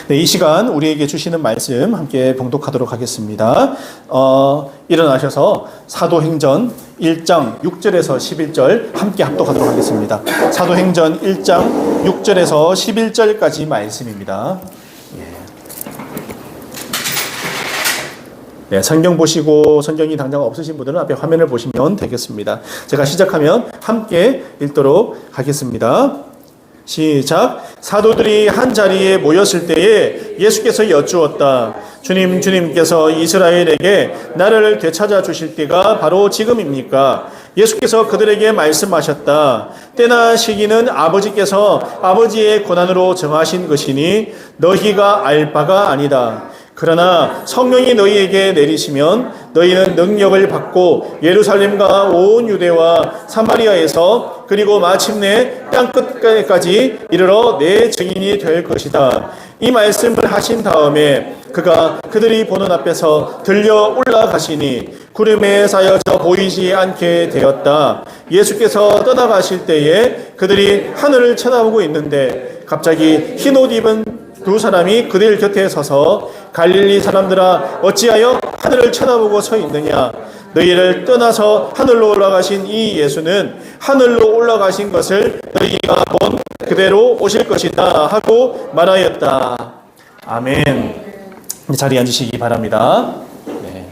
네, 이 시간 우리에게 주시는 말씀 함께 봉독하도록 하겠습니다. 일어나셔서 사도행전 1장 6절에서 11절 함께 합독하도록 하겠습니다. 사도행전 1장 6절에서 11절까지 말씀입니다. 네, 성경 보시고 성경이 당장 없으신 분들은 앞에 화면을 보시면 되겠습니다. 제가 시작하면 함께 읽도록 하겠습니다. 시작. 사도들이 한 자리에 모였을 때에 예수께서 여쭈었다. 주님께서 이스라엘에게 나를 되찾아 주실 때가 바로 지금입니까? 예수께서 그들에게 말씀하셨다. 때나 시기는 아버지께서 아버지의 권한으로 정하신 것이니 너희가 알 바가 아니다. 그러나 성령이 너희에게 내리시면 너희는 능력을 받고 예루살렘과 온 유대와 사마리아에서 그리고 마침내 땅끝까지 이르러 내 증인이 될 것이다. 이 말씀을 하신 다음에 그가 그들이 보는 앞에서 들려 올라가시니 구름에 사여져 보이지 않게 되었다. 예수께서 떠나가실 때에 그들이 하늘을 쳐다보고 있는데 갑자기 흰옷 입은 두 사람이 그들 곁에 서서 갈릴리 사람들아 어찌하여 하늘을 쳐다보고 서 있느냐? 너희를 떠나서 하늘로 올라가신 이 예수는 하늘로 올라가신 것을 너희가 본 그대로 오실 것이다 하고 말하였다. 아멘. 자리에 앉으시기 바랍니다. 네.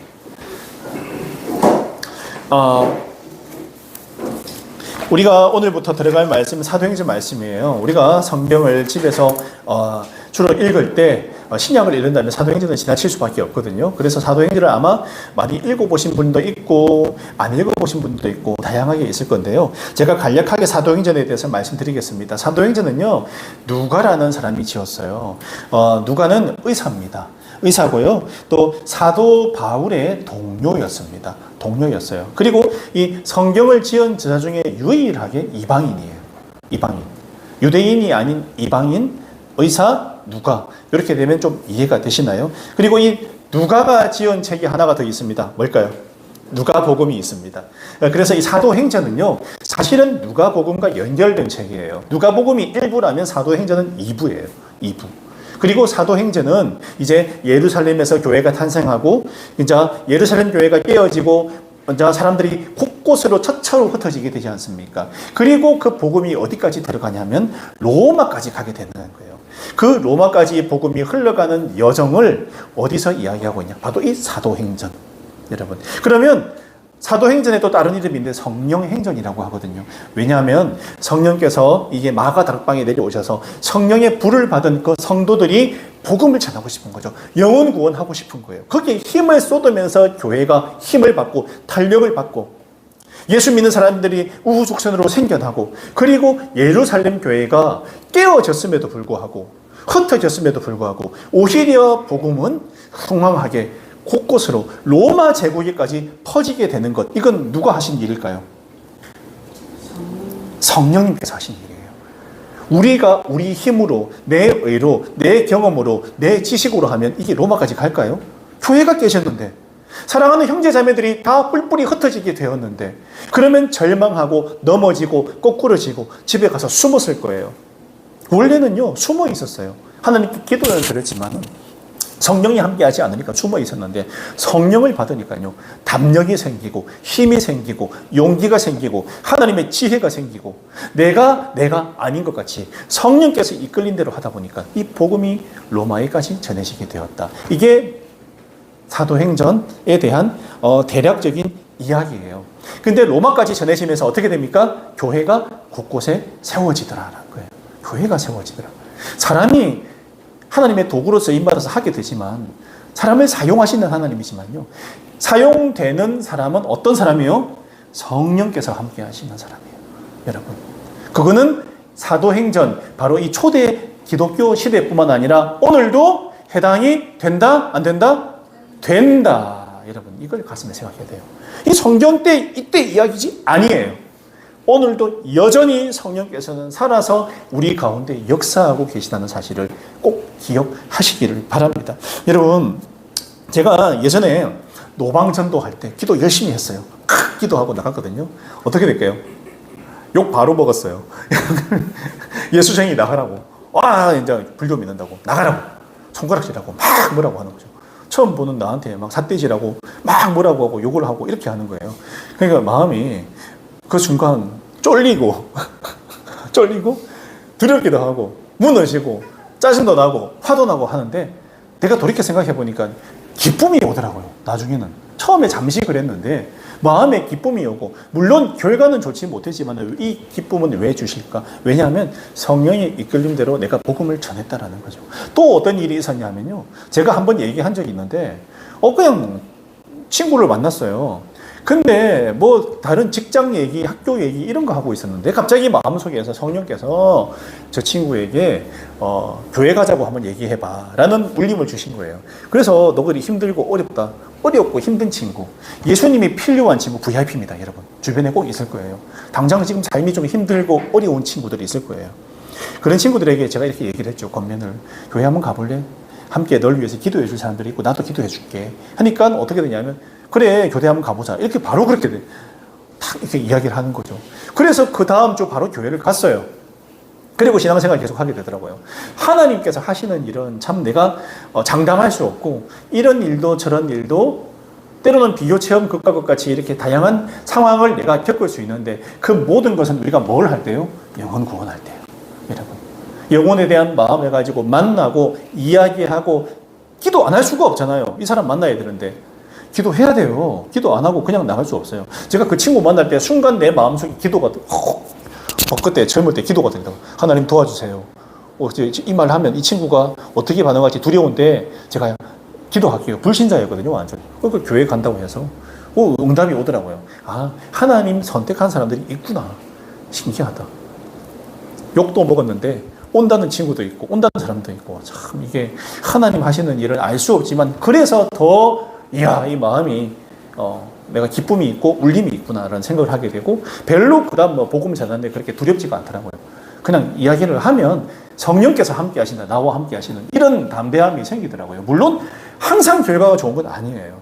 우리가 오늘부터 들어갈 말씀은 사도행전 말씀이에요. 우리가 성경을 집에서 주로 읽을 때 신약을 읽는다면 사도행전은 지나칠 수밖에 없거든요. 그래서 사도행전을 아마 많이 읽어보신 분도 있고 안 읽어보신 분도 있고 다양하게 있을 건데요. 제가 간략하게 사도행전에 대해서 말씀드리겠습니다. 사도행전은요, 누가라는 사람이 지었어요. 누가는 의사입니다. 의사고요. 또 사도 바울의 동료였습니다. 동료였어요. 그리고 이 성경을 지은 저자 중에 유일하게 이방인이에요. 이방인. 유대인이 아닌 이방인, 의사, 누가. 이렇게 되면 좀 이해가 되시나요? 그리고 이 누가가 지은 책이 하나가 더 있습니다. 뭘까요? 누가복음이 있습니다. 그래서 이 사도행전은요, 사실은 누가복음과 연결된 책이에요. 누가복음이 1부라면 사도행전은 2부예요. 2부. 그리고 사도행전은 이제 예루살렘에서 교회가 탄생하고 이제 예루살렘 교회가 깨어지고 이제 사람들이 곳곳으로 처처로 흩어지게 되지 않습니까? 그리고 그 복음이 어디까지 들어가냐면 로마까지 가게 되는 거예요. 그 로마까지 복음이 흘러가는 여정을 어디서 이야기하고 있냐? 바로 이 사도행전. 여러분. 그러면 사도행전에 또 다른 이름인데 성령행전이라고 하거든요. 왜냐하면 성령께서 이게 마가 다락방에 내려오셔서 성령의 불을 받은 그 성도들이 복음을 전하고 싶은 거죠. 영혼 구원하고 싶은 거예요. 거기에 힘을 쏟으면서 교회가 힘을 받고 탄력을 받고 예수 믿는 사람들이 우후죽순으로 생겨나고 그리고 예루살렘 교회가 깨어졌음에도 불구하고 흩어졌음에도 불구하고 오히려 복음은 흥황하게 곳곳으로 로마 제국에까지 퍼지게 되는 것. 이건 누가 하신 일일까요? 성령님께서 하신 일이에요. 우리가 우리 힘으로, 내 의로, 내 경험으로, 내 지식으로 하면 이게 로마까지 갈까요? 교회가 깨졌는데, 사랑하는 형제자매들이 다 뿔뿔이 흩어지게 되었는데, 그러면 절망하고 넘어지고 거꾸러지고 집에 가서 숨었을 거예요. 원래는요, 숨어 있었어요. 하나님께 기도는 드렸지만 성령이 함께하지 않으니까 숨어 있었는데 성령을 받으니까요, 담력이 생기고 힘이 생기고 용기가 생기고 하나님의 지혜가 생기고 내가 아닌 것 같이 성령께서 이끌린 대로 하다 보니까 이 복음이 로마에까지 전해지게 되었다. 이게 사도행전에 대한 대략적인 이야기예요. 근데 로마까지 전해지면서 어떻게 됩니까? 교회가 곳곳에 세워지더라라는 거예요. 교회가 세워지더라. 사람이 하나님의 도구로 쓰임받아서 하게 되지만 사람을 사용하시는 하나님이지만요, 사용되는 사람은 어떤 사람이요? 성령께서 함께 하시는 사람이에요. 여러분, 그거는 사도행전, 바로 이 초대 기독교 시대뿐만 아니라 오늘도 해당이 된다? 안 된다? 된다. 여러분, 이걸 가슴에 생각해야 돼요. 이 성경 때 이때 이야기지? 아니에요. 오늘도 여전히 성령께서는 살아서 우리 가운데 역사하고 계시다는 사실을 꼭 기억하시기를 바랍니다. 여러분, 제가 예전에 노방전도 할 때 기도 열심히 했어요. 기도하고 나갔거든요. 어떻게 될까요? 욕 바로 먹었어요. 예수쟁이 나가라고. 와, 이제 불교 믿는다고. 나가라고. 손가락질하고 막 뭐라고 하는 거죠. 처음 보는 나한테 막 삿대질하고 막 뭐라고 하고 욕을 하고 이렇게 하는 거예요. 그러니까 마음이 그 순간 쫄리고 쫄리고 두렵기도 하고 무너지고 짜증도 나고 화도 나고 하는데 내가 돌이켜 생각해 보니까 기쁨이 오더라고요. 나중에는 처음에 잠시 그랬는데 마음에 기쁨이 오고 물론 결과는 좋지 못했지만 이 기쁨은 왜 주실까? 왜냐하면 성령의 이끌림대로 내가 복음을 전했다라는 거죠. 또 어떤 일이 있었냐면요. 제가 한번 얘기한 적이 있는데 그냥 친구를 만났어요. 근데 뭐 다른 직장 얘기, 학교 얘기 이런 거 하고 있었는데 갑자기 마음속에서 성령께서 저 친구에게 교회 가자고 한번 얘기해봐 라는 울림을 주신 거예요. 그래서 너 그리 힘들고 어렵다. 어렵고 힘든 친구. 예수님이 필요한 친구 VIP입니다, 여러분. 주변에 꼭 있을 거예요. 당장 지금 삶이 좀 힘들고 어려운 친구들이 있을 거예요. 그런 친구들에게 제가 이렇게 얘기를 했죠. 권면을. 교회 한번 가볼래? 함께 널 위해서 기도해 줄 사람들이 있고 나도 기도해 줄게. 하니까 어떻게 되냐면 그래 교대 한번 가보자. 이렇게 바로 그렇게 돼. 딱 이렇게 이야기를 하는 거죠. 그래서 그 다음 주 바로 교회를 갔어요. 그리고 신앙생활 계속 하게 되더라고요. 하나님께서 하시는 일은 참 내가 장담할 수 없고 이런 일도 저런 일도 때로는 비교 체험 극과 극같이 이렇게 다양한 상황을 내가 겪을 수 있는데 그 모든 것은 우리가 뭘 할 때요? 영혼 구원할 때요. 여러분. 영혼에 대한 마음을 가지고 만나고 이야기하고 기도 안 할 수가 없잖아요. 이 사람 만나야 되는데. 기도해야 돼요. 기도 안 하고 그냥 나갈 수 없어요. 제가 그 친구 만날 때 순간 내 마음속에 기도가 그때 젊을 때 기도가 된다고. 하나님 도와주세요. 이 말 하면 이 친구가 어떻게 반응할지 두려운데 제가 기도할게요. 불신자였거든요, 완전. 그러니까 교회 간다고 해서 응답이 오더라고요. 아, 하나님 선택한 사람들이 있구나. 신기하다. 욕도 먹었는데 온다는 친구도 있고 온다는 사람도 있고 참 이게 하나님 하시는 일을 알 수 없지만 그래서 더 이야, 이 마음이 내가 기쁨이 있고 울림이 있구나라는 생각을 하게 되고 별로 그다음 복음 전하는데 그렇게 두렵지가 않더라고요. 그냥 이야기를 하면 성령께서 함께 하신다, 나와 함께 하시는 이런 담대함이 생기더라고요. 물론 항상 결과가 좋은 건 아니에요.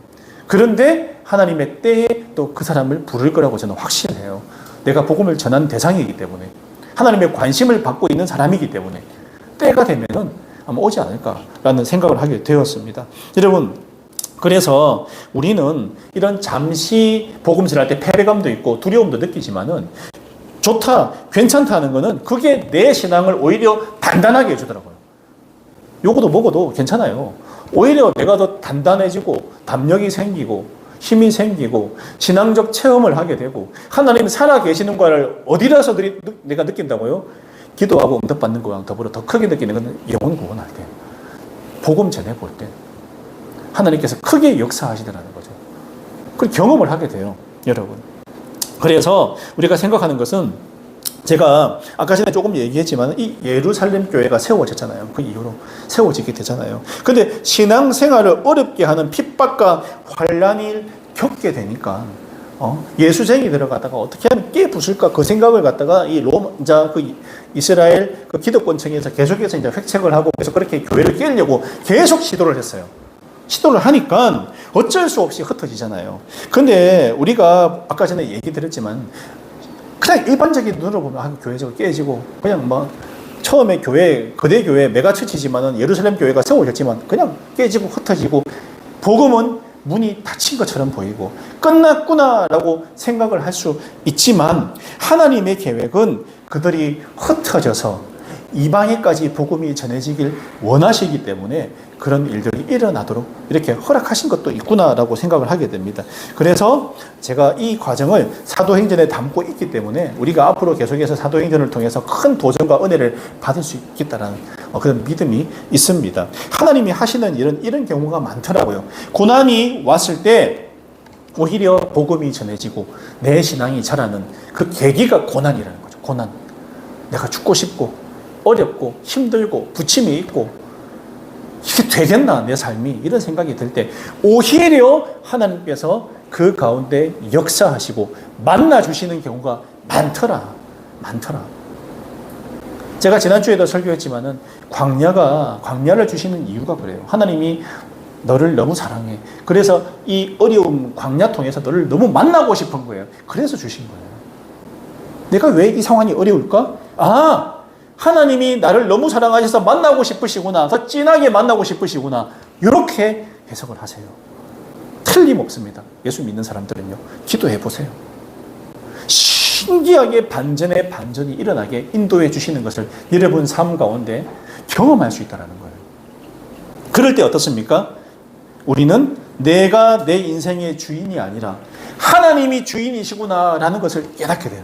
그런데 하나님의 때에 또 그 사람을 부를 거라고 저는 확신해요. 내가 복음을 전하는 대상이기 때문에 하나님의 관심을 받고 있는 사람이기 때문에 때가 되면은 아마 오지 않을까라는 생각을 하게 되었습니다. 여러분, 그래서 우리는 이런 잠시 복음 전할 때 패배감도 있고 두려움도 느끼지만은 좋다, 괜찮다 하는 거는 그게 내 신앙을 오히려 단단하게 해주더라고요. 요거도 먹어도 괜찮아요. 오히려 내가 더 단단해지고 담력이 생기고 힘이 생기고 신앙적 체험을 하게 되고 하나님이 살아 계시는 거를 어디라서 내가 느낀다고요? 기도하고 응답받는 거랑 더불어 더 크게 느끼는 건 영혼 구원할 때, 복음 전해볼 때 하나님께서 크게 역사하시더라는 거죠. 그 경험을 하게 돼요, 여러분. 그래서 우리가 생각하는 것은 제가 아까 전에 조금 얘기했지만 이 예루살렘 교회가 세워졌잖아요. 그 이후로 세워지게 되잖아요. 근데 신앙생활을 어렵게 하는 핍박과 환란을 겪게 되니까 예수쟁이 들어가다가 어떻게 하면 깨부술까 그 생각을 갖다가 이 그 이스라엘 그 기득권층에서 계속해서 이제 획책을 하고 그래서 그렇게 교회를 깨려고 계속 시도를 했어요. 시도를 하니까 어쩔 수 없이 흩어지잖아요. 근데 우리가 아까 전에 얘기 드렸지만 그냥 일반적인 눈으로 보면 교회가 깨지고 그냥 뭐 처음에 거대 교회 메가처치지만은 예루살렘 교회가 세워졌지만 그냥 깨지고 흩어지고 복음은 문이 닫힌 것처럼 보이고 끝났구나라고 생각을 할 수 있지만 하나님의 계획은 그들이 흩어져서 이방에까지 복음이 전해지길 원하시기 때문에 그런 일들이 일어나도록 이렇게 허락하신 것도 있구나라고 생각을 하게 됩니다. 그래서 제가 이 과정을 사도행전에 담고 있기 때문에 우리가 앞으로 계속해서 사도행전을 통해서 큰 도전과 은혜를 받을 수 있겠다라는 그런 믿음이 있습니다. 하나님이 하시는 일은 이런 경우가 많더라고요. 고난이 왔을 때 오히려 복음이 전해지고 내 신앙이 자라는 그 계기가 고난이라는 거죠. 고난. 내가 죽고 싶고 어렵고 힘들고 부침이 있고 이게 되겠나 내 삶이 이런 생각이 들 때 오히려 하나님께서 그 가운데 역사하시고 만나주시는 경우가 많더라. 제가 지난주에도 설교했지만은 광야를 주시는 이유가 그래요. 하나님이 너를 너무 사랑해. 그래서 이 어려움 광야 통해서 너를 너무 만나고 싶은 거예요. 그래서 주신 거예요. 내가 왜 이 상황이 어려울까? 하나님이 나를 너무 사랑하셔서 만나고 싶으시구나. 더 진하게 만나고 싶으시구나. 이렇게 해석을 하세요. 틀림없습니다. 예수 믿는 사람들은요. 기도해 보세요. 신기하게 반전의 반전이 일어나게 인도해 주시는 것을 여러분 삶 가운데 경험할 수 있다는 거예요. 그럴 때 어떻습니까? 우리는 내가 내 인생의 주인이 아니라 하나님이 주인이시구나라는 것을 깨닫게 돼요.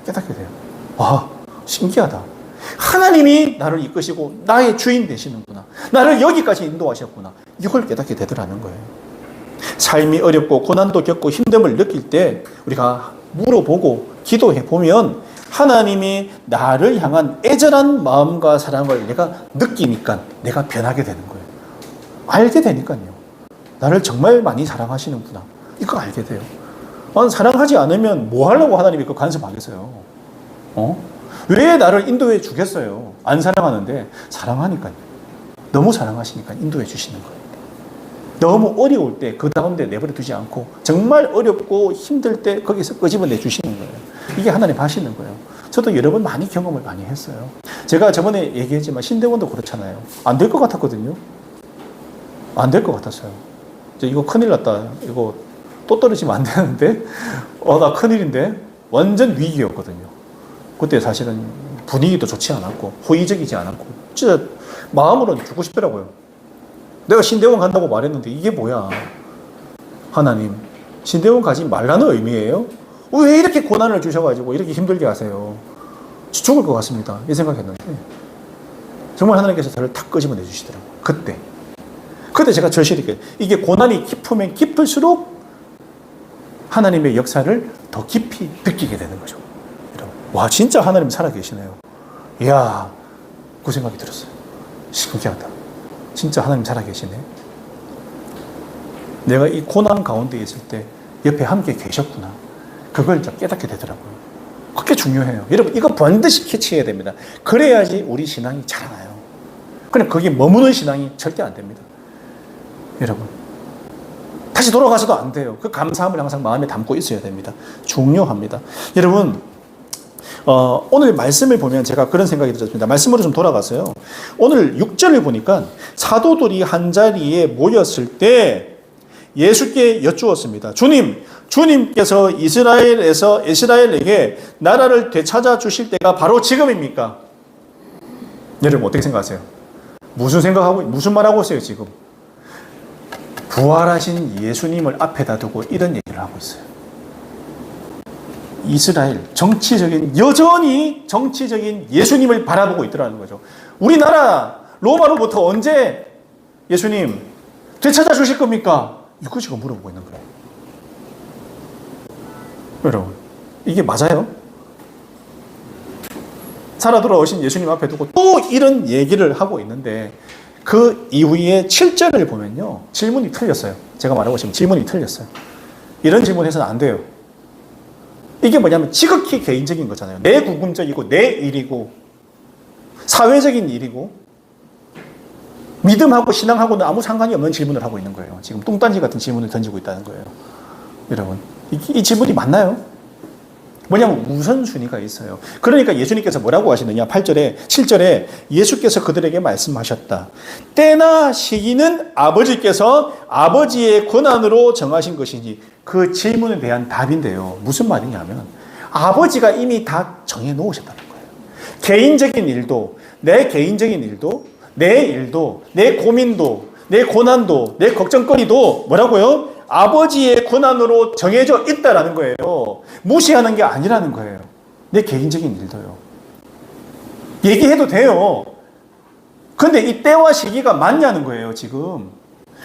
깨닫게 돼요. 와, 신기하다. 하나님이 나를 이끄시고 나의 주인 되시는구나. 나를 여기까지 인도하셨구나. 이걸 깨닫게 되더라는 거예요. 삶이 어렵고 고난도 겪고 힘듦을 느낄 때 우리가 물어보고 기도해 보면 하나님이 나를 향한 애절한 마음과 사랑을 내가 느끼니까 내가 변하게 되는 거예요. 알게 되니까요. 나를 정말 많이 사랑하시는구나. 이거 알게 돼요. 사랑하지 않으면 뭐 하려고 하나님이 그 간섭하겠어요? 왜 나를 인도해 주겠어요? 안 사랑하는데 사랑하니까요. 너무 사랑하시니까 인도해 주시는 거예요. 너무 어려울 때 그 가운데 내버려 두지 않고 정말 어렵고 힘들 때 거기서 끄집어내 주시는 거예요. 이게 하나님 하시는 거예요. 저도 여러 번 많이 경험을 많이 했어요. 제가 저번에 얘기했지만 신대원도 그렇잖아요. 안 될 것 같았거든요. 안 될 것 같았어요. 이거 큰일 났다. 이거 또 떨어지면 안 되는데 나 큰일인데 완전 위기였거든요. 그때 사실은 분위기도 좋지 않았고 호의적이지 않았고 진짜 마음으로는 죽고 싶더라고요. 내가 신대원 간다고 말했는데 이게 뭐야. 하나님, 신대원 가지 말라는 의미예요? 왜 이렇게 고난을 주셔가지고 이렇게 힘들게 하세요? 죽을 것 같습니다. 이 생각했는데 정말 하나님께서 저를 탁 끄집어내 주시더라고요. 그때 제가 절실하게 이게 고난이 깊으면 깊을수록 하나님의 역사를 더 깊이 느끼게 되는 거죠. 와, 진짜 하나님 살아계시네요. 이야, 그 생각이 들었어요. 신기하다. 진짜 하나님 살아계시네. 내가 이 고난 가운데 있을 때 옆에 함께 계셨구나. 그걸 깨닫게 되더라고요. 그게 중요해요. 여러분, 이거 반드시 캐치해야 됩니다. 그래야지 우리 신앙이 자라나요. 그냥 거기에 머무는 신앙이 절대 안 됩니다. 여러분, 다시 돌아가서도 안 돼요. 그 감사함을 항상 마음에 담고 있어야 됩니다. 중요합니다. 여러분, 오늘 말씀을 보면 제가 그런 생각이 들었습니다. 말씀으로 좀 돌아가서요. 오늘 6절을 보니까 사도들이 한자리에 모였을 때 예수께 여쭈었습니다. 주님께서 이스라엘에게 나라를 되찾아 주실 때가 바로 지금입니까? 여러분 어떻게 생각하세요? 무슨 말하고 있어요 지금? 부활하신 예수님을 앞에다 두고 이런 얘기를 하고 있어요. 이스라엘, 여전히 정치적인 예수님을 바라보고 있더라는 거죠. 우리나라 로마로부터 언제 예수님 되찾아 주실 겁니까? 이거 지금 물어보고 있는 거예요. 여러분, 이게 맞아요? 살아 돌아오신 예수님 앞에 두고 또 이런 얘기를 하고 있는데 그 이후에 7절을 보면요. 질문이 틀렸어요. 제가 말하고 싶은 질문이 틀렸어요. 이런 질문해서는 안 돼요. 이게 뭐냐면 지극히 개인적인 거잖아요. 내 구금적이고 내 일이고 사회적인 일이고 믿음하고 신앙하고는 아무 상관이 없는 질문을 하고 있는 거예요. 지금 뚱딴지 같은 질문을 던지고 있다는 거예요. 여러분, 이 질문이 맞나요? 뭐냐면 우선순위가 있어요. 그러니까 예수님께서 뭐라고 하시느냐? 8절에 7절에 예수께서 그들에게 말씀하셨다. 때나 시기는 아버지께서 아버지의 권한으로 정하신 것이니 그 질문에 대한 답인데요. 무슨 말이냐면 아버지가 이미 다 정해놓으셨다는 거예요. 개인적인 일도 내 개인적인 일도 내 일도 내 고민도 내 고난도 내 걱정거리도 뭐라고요? 아버지의 권한으로 정해져 있다라는 거예요. 무시하는 게 아니라는 거예요. 내 개인적인 일도요. 얘기해도 돼요. 근데 이 때와 시기가 맞냐는 거예요, 지금.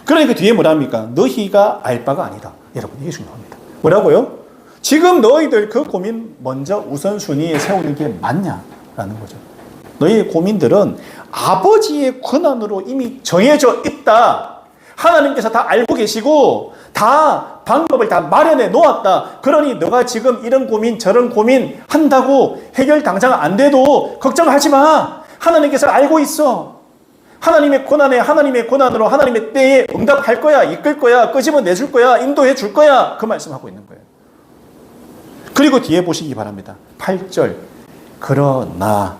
그러니까 뒤에 뭐랍니까? 너희가 알 바가 아니다. 여러분, 이게 중요합니다. 뭐라고요? 지금 너희들 그 고민 먼저 우선순위에 세우는 게 맞냐라는 거죠. 너희의 고민들은 아버지의 권한으로 이미 정해져 있다. 하나님께서 다 알고 계시고 다 방법을 다 마련해 놓았다. 그러니 너가 지금 이런 고민 저런 고민 한다고 해결 당장 안 돼도 걱정하지 마. 하나님께서 알고 있어. 하나님의 권한에 하나님의 권한으로 하나님의 때에 응답할 거야. 이끌 거야. 끄집어내줄 거야. 인도해 줄 거야. 그 말씀하고 있는 거예요. 그리고 뒤에 보시기 바랍니다. 8절. 그러나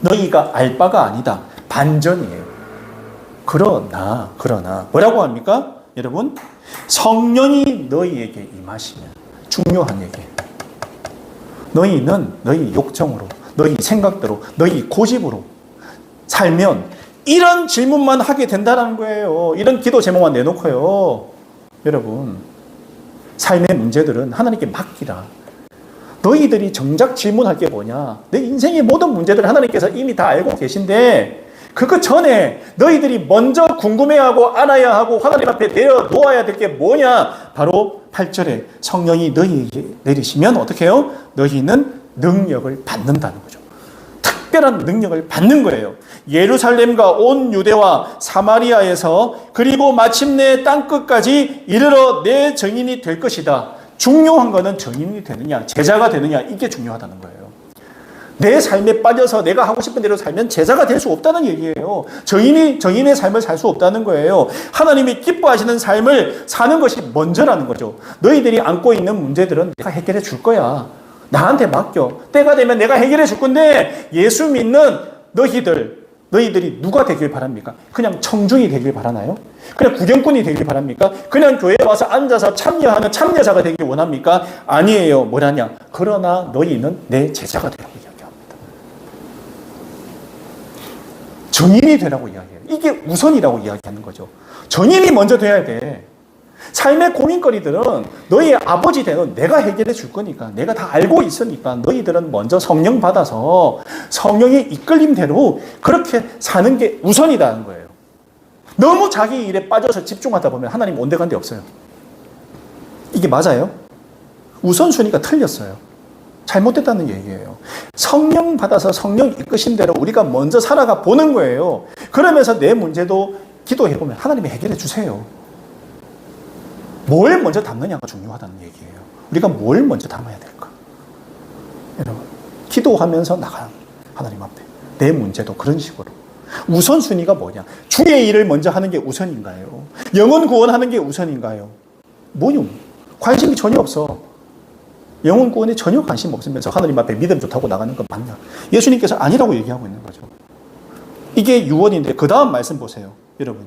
너희가 알 바가 아니다. 반전이에요. 그러나 뭐라고 합니까? 여러분, 성령이 너희에게 임하시면, 중요한 얘기예요. 너희는 너희 욕정으로, 너희 생각대로, 너희 고집으로 살면 이런 질문만 하게 된다는 거예요. 이런 기도 제목만 내놓고요. 여러분, 삶의 문제들은 하나님께 맡기라. 너희들이 정작 질문할 게 뭐냐? 내 인생의 모든 문제들을 하나님께서 이미 다 알고 계신데 그거 전에 너희들이 먼저 궁금해하고 안아야 하고 하나님 앞에 내려놓아야 될 게 뭐냐? 바로 8절에 성령이 너희에게 내리시면 어떻게 해요? 너희는 능력을 받는다는 거죠. 특별한 능력을 받는 거예요. 예루살렘과 온 유대와 사마리아에서 그리고 마침내 땅끝까지 이르러 내 증인이 될 것이다. 중요한 거는 증인이 되느냐, 제자가 되느냐, 이게 중요하다는 거예요. 내 삶에 빠져서 내가 하고 싶은 대로 살면 제자가 될 수 없다는 얘기예요. 증인의 삶을 살 수 없다는 거예요. 하나님이 기뻐하시는 삶을 사는 것이 먼저라는 거죠. 너희들이 안고 있는 문제들은 내가 해결해 줄 거야. 나한테 맡겨. 때가 되면 내가 해결해 줄 건데 예수 믿는 너희들이 누가 되길 바랍니까? 그냥 청중이 되길 바라나요? 그냥 구경꾼이 되길 바랍니까? 그냥 교회에 와서 앉아서 참여하는 참여자가 되길 원합니까? 아니에요. 뭐라냐? 그러나 너희는 내 제자가 되라고 이야기합니다. 증인이 되라고 이야기해요. 이게 우선이라고 이야기하는 거죠. 증인이 먼저 돼야 돼. 삶의 고민거리들은 너희 아버지 되는 내가 해결해 줄 거니까, 내가 다 알고 있으니까 너희들은 먼저 성령 받아서 성령의 이끌림대로 그렇게 사는 게 우선이라는 거예요. 너무 자기 일에 빠져서 집중하다 보면 하나님 온데간데 없어요. 이게 맞아요? 우선순위가 틀렸어요. 잘못됐다는 얘기예요. 성령 받아서 성령 이끄신 대로 우리가 먼저 살아가 보는 거예요. 그러면서 내 문제도 기도해보면 하나님이 해결해 주세요. 뭘 먼저 담느냐가 중요하다는 얘기예요. 우리가 뭘 먼저 담아야 될까? 여러분, 기도하면서 나가는 하나님 앞에 내 문제도 그런 식으로. 우선순위가 뭐냐? 주의 일을 먼저 하는 게 우선인가요? 영혼 구원하는 게 우선인가요? 뭐요? 관심이 전혀 없어. 영혼 구원에 전혀 관심 없으면서 하나님 앞에 믿음 좋다고 나가는 건 맞냐? 예수님께서 아니라고 얘기하고 있는 거죠. 이게 유언인데 그 다음 말씀 보세요. 여러분,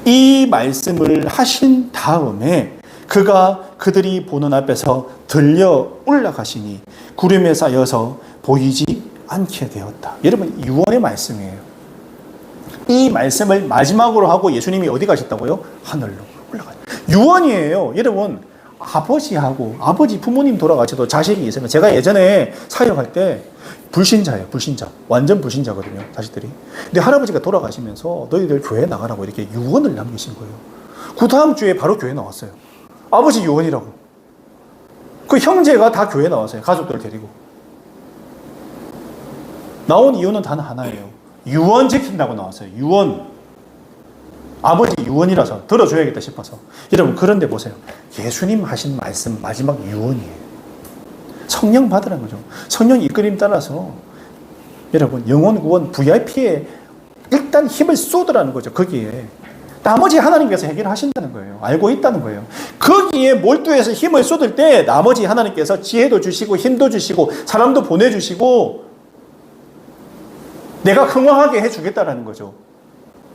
이 말씀을 하신 다음에 그가 그들이 보는 앞에서 들려 올라가시니 구름에 쌓여서 보이지 않게 되었다. 여러분, 유언의 말씀이에요. 이 말씀을 마지막으로 하고 예수님이 어디 가셨다고요? 하늘로 올라가요. 유언이에요. 여러분, 아버지 부모님 돌아가셔도 자식이 있으면, 제가 예전에 사역할 때 불신자예요. 불신자. 완전 불신자거든요. 자식들이. 근데 할아버지가 돌아가시면서 너희들 교회 나가라고 이렇게 유언을 남기신 거예요. 그 다음 주에 바로 교회 나왔어요. 아버지 유언이라고. 그 형제가 다 교회 나왔어요. 가족들 데리고. 나온 이유는 단 하나예요. 유언 지킨다고 나왔어요. 유언. 아버지 유언이라서 들어줘야겠다 싶어서. 여러분, 그런데 보세요. 예수님 하신 말씀 마지막 유언이에요. 성령 받으라는 거죠. 성령 이끌림 따라서 여러분, 영혼 구원 VIP에 일단 힘을 쏟으라는 거죠. 거기에. 나머지 하나님께서 해결하신다는 거예요. 알고 있다는 거예요. 거기에 몰두해서 힘을 쏟을 때 나머지 하나님께서 지혜도 주시고 힘도 주시고 사람도 보내주시고 내가 흥왕하게 해주겠다라는 거죠.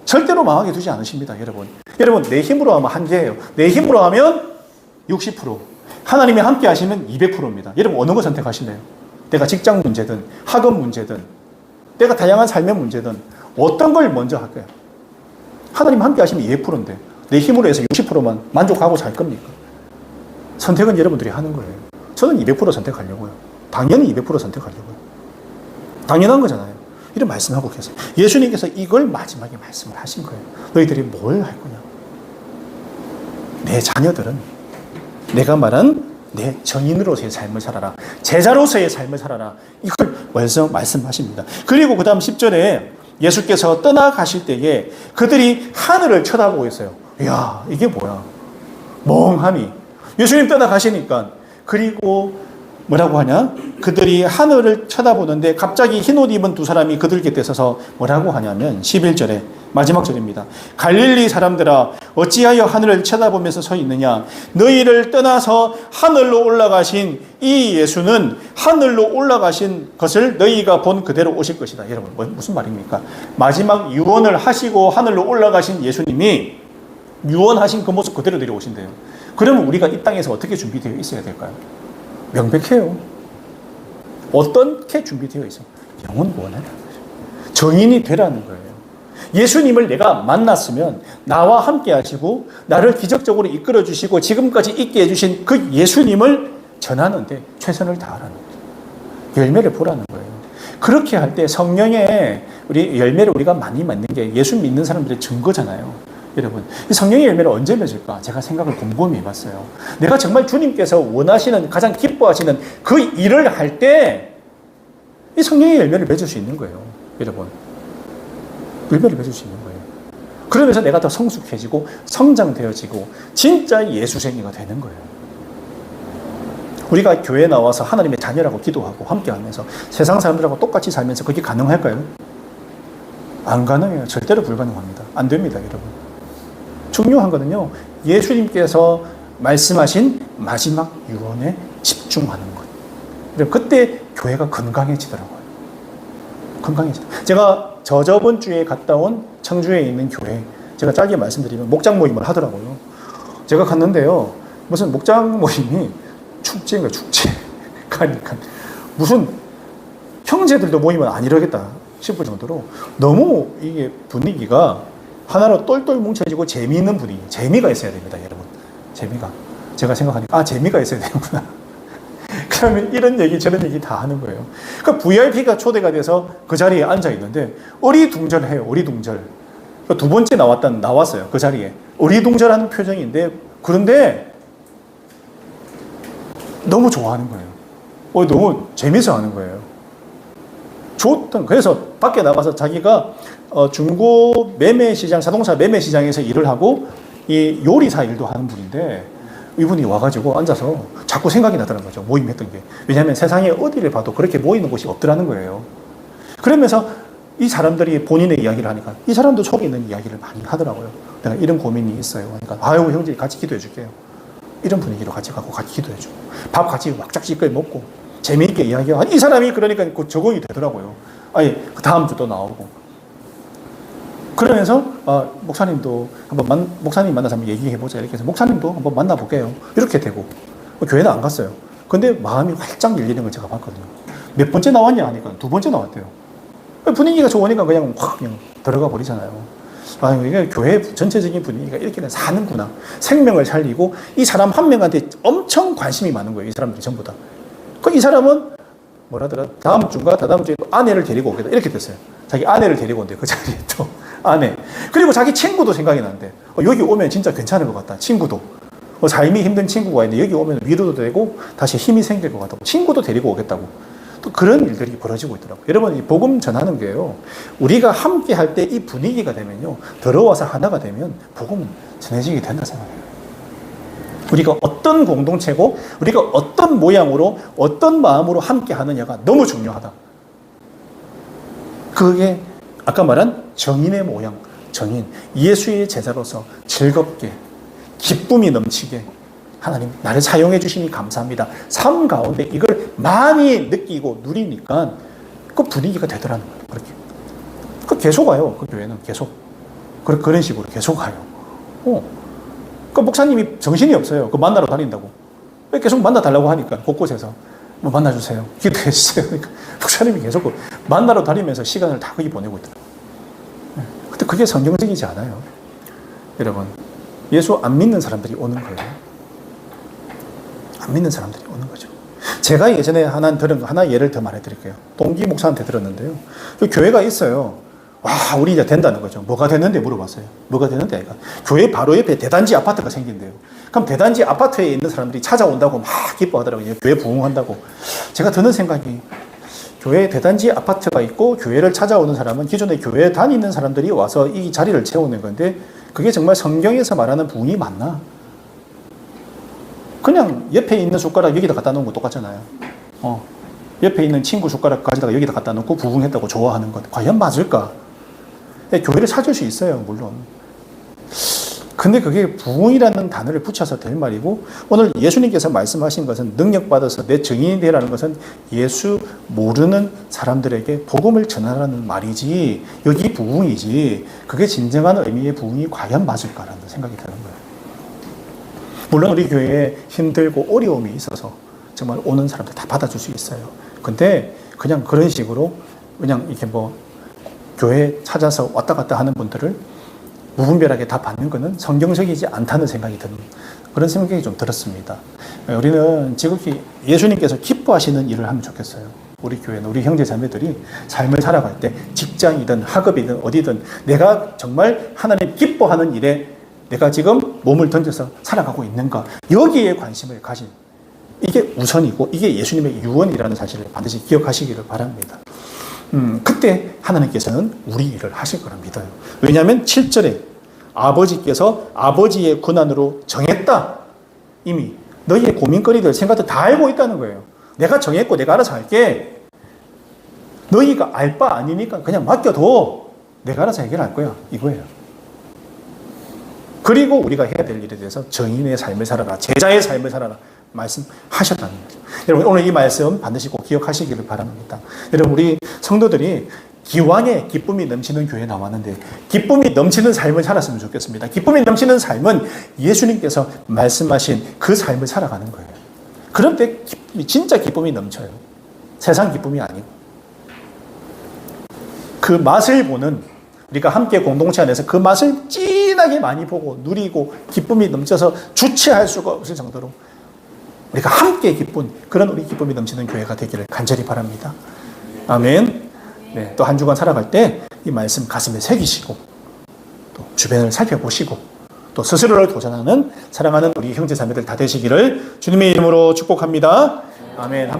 절대로 망하게 두지 않으십니다, 여러분. 여러분, 내 힘으로 하면 한계예요. 내 힘으로 하면 60%. 하나님이 함께 하시면 200%입니다. 여러분, 어느 거 선택하실래요? 내가 직장 문제든 학업 문제든 내가 다양한 삶의 문제든 어떤 걸 먼저 할까요? 하나님 함께 하시면 200%인데 내 힘으로 해서 60%만 만족하고 살 겁니까? 선택은 여러분들이 하는 거예요. 저는 200% 선택하려고요. 당연히 200% 선택하려고요. 당연한 거잖아요. 이런 말씀하고 계세요. 예수님께서 이걸 마지막에 말씀을 하신 거예요. 너희들이 뭘 할 거냐? 내 자녀들은 내가 말한 내 증인으로서의 삶을 살아라. 제자로서의 삶을 살아라. 이걸 벌써 말씀하십니다. 그리고 그 다음 10절에 예수께서 떠나가실 때에 그들이 하늘을 쳐다보고 있어요. 이야, 이게 뭐야? 멍하니. 예수님 떠나가시니까. 그리고 뭐라고 하냐? 그들이 하늘을 쳐다보는데 갑자기 흰옷 입은 두 사람이 그들 곁에 서서 뭐라고 하냐면 11절에 마지막 절입니다. 갈릴리 사람들아, 어찌하여 하늘을 쳐다보면서 서 있느냐. 너희를 떠나서 하늘로 올라가신 이 예수는 하늘로 올라가신 것을 너희가 본 그대로 오실 것이다. 여러분, 무슨 말입니까? 마지막 유언을 하시고 하늘로 올라가신 예수님이 유언하신 그 모습 그대로 내려오신대요. 그러면 우리가 이 땅에서 어떻게 준비되어 있어야 될까요? 명백해요. 어떻게 준비되어 있어요? 영원 구원하라는 거죠. 정인이 되라는 거예요. 예수님을 내가 만났으면 나와 함께 하시고 나를 기적적으로 이끌어 주시고 지금까지 있게 해주신 그 예수님을 전하는데 최선을 다하라는 거죠. 열매를 보라는 거예요. 그렇게 할 때 성령의 우리 열매를 우리가 많이 맺는 게 예수 믿는 사람들의 증거잖아요. 여러분, 이 성령의 열매를 언제 맺을까? 제가 생각을 곰곰이 해봤어요. 내가 정말 주님께서 원하시는, 가장 기뻐하시는 그 일을 할 때 이 성령의 열매를 맺을 수 있는 거예요. 여러분, 열매를 맺을 수 있는 거예요. 그러면서 내가 더 성숙해지고 성장되어지고 진짜 예수생이가 되는 거예요. 우리가 교회에 나와서 하나님의 자녀라고 기도하고 함께하면서 세상 사람들하고 똑같이 살면서 그게 가능할까요? 안 가능해요. 절대로 불가능합니다. 안 됩니다, 여러분. 중요한 거는요, 예수님께서 말씀하신 마지막 유언에 집중하는 것. 그때 교회가 건강해지더라고요. 건강해지더라고요. 제가 저번 주에 갔다 온 청주에 있는 교회, 제가 짧게 말씀드리면 목장 모임을 하더라고요. 제가 갔는데요, 무슨 목장 모임이 축제인가, 축제. 가니까 무슨 형제들도 모이면 안 이러겠다 싶을 정도로 너무 이게 분위기가 하나로 똘똘 뭉쳐지고 재미있는 분위기, 재미가 있어야 됩니다, 여러분. 재미가. 제가 생각하니까, 재미가 있어야 되는구나. 그러면 이런 얘기, 저런 얘기 다 하는 거예요. 그러니까 VIP가 초대가 돼서 그 자리에 앉아 있는데, 어리둥절해요, 어리둥절. 두 번째 나왔어요, 그 자리에. 어리둥절하는 표정인데, 그런데 너무 좋아하는 거예요. 너무 재밌어 하는 거예요. 그래서 밖에 나가서 자기가 중고 매매 시장, 자동차 매매 시장에서 일을 하고 이 요리사 일도 하는 분인데 이분이 와가지고 앉아서 자꾸 생각이 나더라는 거죠. 모임했던 게. 왜냐하면 세상에 어디를 봐도 그렇게 모이는 곳이 없더라는 거예요. 그러면서 이 사람들이 본인의 이야기를 하니까 이 사람도 속에 있는 이야기를 많이 하더라고요. 내가 이런 고민이 있어요. 그러니까 아유 형제 같이 기도해 줄게요. 이런 분위기로 같이 가고 같이 기도해 주고 밥 같이 왁짝지껄 먹고 재미있게 이야기하고 이 사람이 그러니까 적응이 되더라고요. 그 다음 주 또 나오고. 그러면서 목사님도 한번 목사님 만나서 한번 얘기해보자 이렇게 해서 목사님도 한번 만나볼게요. 이렇게 되고 교회는 안 갔어요. 근데 마음이 활짝 열리는 걸 제가 봤거든요. 몇 번째 나왔냐 하니까 두 번째 나왔대요. 분위기가 좋으니까 그냥 확 그냥 들어가 버리잖아요. 이게 교회 전체적인 분위기가 이렇게 사는구나. 생명을 살리고 이 사람 한 명한테 엄청 관심이 많은 거예요. 이 사람들이 전부 다. 이 사람은 뭐라더라? 다음 주인가 다다음 주에 또 아내를 데리고 오겠다. 이렇게 됐어요. 자기 아내를 데리고 온대. 그 자리에 또 아내. 그리고 자기 친구도 생각이 나는데 여기 오면 진짜 괜찮을 것 같다. 친구도. 삶이 힘든 친구가 있는데 여기 오면 위로도 되고 다시 힘이 생길 것 같다고. 친구도 데리고 오겠다고. 또 그런 일들이 벌어지고 있더라고요. 여러분, 이 복음 전하는 게요. 우리가 함께 할 때 이 분위기가 되면요. 들어와서 하나가 되면 복음은 전해지게 된다 생각해요. 우리가 어떤 공동체고 우리가 어떤 모양으로 어떤 마음으로 함께 하느냐가 너무 중요하다. 그게 아까 말한 정인의 모양, 정인, 예수의 제자로서 즐겁게 기쁨이 넘치게 하나님 나를 사용해 주시니 감사합니다. 삶 가운데 이걸 많이 느끼고 누리니까 그 분위기가 되더라는 거예요. 그렇게. 그 계속 와요. 그 교회는 계속. 그런 식으로 계속 가요. 그 목사님이 정신이 없어요. 그 만나러 다닌다고. 계속 만나달라고 하니까 곳곳에서 뭐 만나주세요. 기도해 주세요. 그러니까 목사님이 계속 만나러 다니면서 시간을 다 거기 보내고 있더라고요. 근데 그게 성경적이지 않아요. 여러분, 예수 안 믿는 사람들이 오는 거예요. 안 믿는 사람들이 오는 거죠. 제가 예전에 하나 예를 더 말해드릴게요. 동기 목사한테 들었는데요. 그 교회가 있어요. 우리 이제 된다는 거죠. 뭐가 됐는데 물어봤어요. 뭐가 됐는데 아이가. 교회 바로 옆에 대단지 아파트가 생긴대요. 그럼 대단지 아파트에 있는 사람들이 찾아온다고 막 기뻐하더라고요. 교회 부흥한다고. 제가 드는 생각이 교회 대단지 아파트가 있고 교회를 찾아오는 사람은 기존에 교회에 다니는 사람들이 와서 이 자리를 채우는 건데 그게 정말 성경에서 말하는 부흥이 맞나? 그냥 옆에 있는 숟가락 여기다 갖다 놓은 거 똑같잖아요. 옆에 있는 친구 숟가락 가지다가 여기다 갖다 놓고 부흥했다고 좋아하는 것 과연 맞을까? 교회를 찾을 수 있어요, 물론. 근데 그게 부흥이라는 단어를 붙여서 될 말이고, 오늘 예수님께서 말씀하신 것은 능력받아서 내 증인이 되라는 것은 예수 모르는 사람들에게 복음을 전하라는 말이지, 여기 부흥이지, 그게 진정한 의미의 부흥이 과연 맞을까라는 생각이 드는 거예요. 물론 우리 교회에 힘들고 어려움이 있어서 정말 오는 사람들 다 받아줄 수 있어요. 근데 그냥 그런 식으로 그냥 이렇게 뭐 교회 찾아서 왔다 갔다 하는 분들을 무분별하게 다 받는 것은 성경적이지 않다는 생각이 드는 그런 생각이 좀 들었습니다. 우리는 지극히 예수님께서 기뻐하시는 일을 하면 좋겠어요. 우리 교회는 우리 형제 자매들이 삶을 살아갈 때 직장이든 학업이든 어디든 내가 정말 하나님 기뻐하는 일에 내가 지금 몸을 던져서 살아가고 있는가, 여기에 관심을 가진, 이게 우선이고 이게 예수님의 유언이라는 사실을 반드시 기억하시기를 바랍니다. 그때 하나님께서는 우리 일을 하실 거라 믿어요. 왜냐하면 7절에 아버지께서 아버지의 권한으로 정했다. 이미 너희의 고민거리들, 생각들 다 알고 있다는 거예요. 내가 정했고 내가 알아서 할게. 너희가 알 바 아니니까 그냥 맡겨둬. 내가 알아서 해결할 거야. 이거예요. 그리고 우리가 해야 될 일에 대해서 정인의 삶을 살아라, 제자의 삶을 살아라 말씀하셨다는 거죠. 여러분, 오늘 이 말씀 반드시 꼭 기억하시기를 바랍니다. 여러분, 우리 성도들이 기왕에 기쁨이 넘치는 교회에 나왔는데 기쁨이 넘치는 삶을 살았으면 좋겠습니다. 기쁨이 넘치는 삶은 예수님께서 말씀하신 그 삶을 살아가는 거예요. 그럴 때 진짜 기쁨이 넘쳐요. 세상 기쁨이 아니고. 그 맛을 보는, 우리가 함께 공동체 안에서 그 맛을 진하게 많이 보고 누리고 기쁨이 넘쳐서 주체할 수가 없을 정도로 우리가 함께 기쁜 그런 우리 기쁨이 넘치는 교회가 되기를 간절히 바랍니다. 아멘. 네, 또 한 주간 살아갈 때 이 말씀 가슴에 새기시고 또 주변을 살펴보시고 또 스스로를 도전하는 사랑하는 우리 형제 자매들 다 되시기를 주님의 이름으로 축복합니다. 아멘.